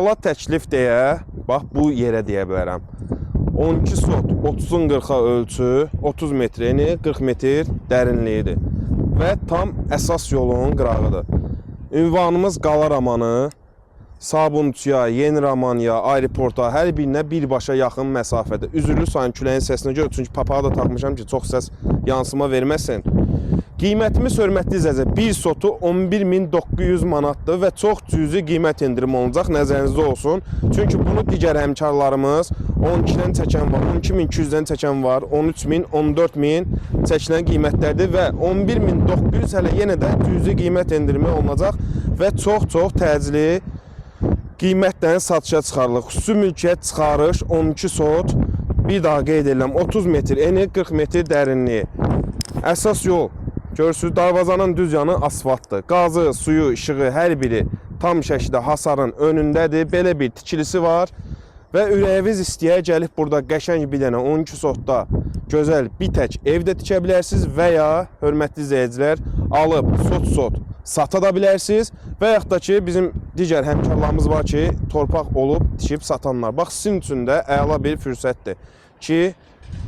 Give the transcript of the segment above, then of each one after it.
Allah təklif deyə, bax bu yerə deyə bilərəm. 12 sot, 30-un 40-a ölçü, 30 metr eni, 40 metr dərinliyidir. Və tam əsas yolun qırağıdır. Ünvanımız Qala Ramanı, Sabunçuya, Yeni Ramanya, aeroporta hər birinə birbaşa yaxın məsafədə. Üzürlü sayın küləyin səsinə görə, çünki papağı da taxmışam ki, çox səs yansıma verməsin. Qiymətimiz hörmətli izləyicilər, bir sotu 11.900 manatdır və çox cüzi qiymət endirimi olacaq, nəzərinizdə olsun. Çünki bunu digər həmkarlarımız 12-dən çəkən var, 12.200-dən çəkən var, 13.000, 14.000 çəkilən qiymətlərdir və 11.900 hələ yenə də cüzi qiymət endirimi olacaq və çox təcili qiymətlərin satışa çıxarılır. Xüsusi mülkiyyət çıxarış 12 sot, bir daha qeyd edirəm, 30 metr eni, 40 metr dərinliyi. Əsas yol, görürsünüz, darvazanın düz yanı asfaltdır. Qazı, suyu, işığı hər biri tam şəkildə hasarın önündədir. Belə bir tikilisi var və ürəyiniz istəyə gəlib burada qəşəng bir dənə 12 sotda gözəl bir tək evdə tikə bilərsiniz və ya hörmətli izləyicilər alıb sot sata da bilərsiniz və yaxud da ki, bizim digər həmkarlarımız var ki, torpaq olub tikib satanlar. Bax, sizin üçün də əla bir fürsətdir ki,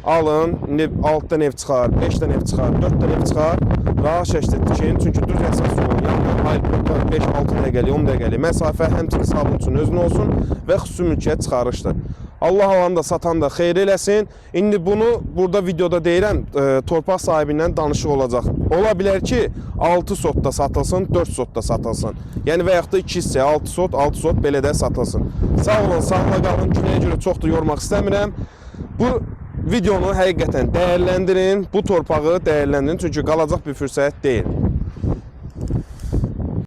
alın, 6-dan ev çıxar, 5-dən ev çıxar, 4-dən ev çıxar, rahat şəkildə tikin. Çünki düz əsas yolun yanından aeroporta 5-6 dəqiqəlik, 10 dəqiqəlik məsafə həmçinin Sabunçunun özünə olsun və xüsusi mülkiyyət çıxarışdır. Allah alanı da satan da xeyir eləsin. İndi bunu burada videoda deyirəm, torpaq sahibindən danışıq olacaq. Ola bilər ki, 6 sotda satılsın, 4 sotda satılsın. Yəni və yaxud da 2 hissə, 6 sot belə də satılsın. Sağ olun, sağla qalın, küləyə görə çox da yormaq istəmirəm. Bu videonu həqiqətən dəyərləndirin, bu torpağı dəyərləndirin, çünki qalacaq bir fürsət deyil.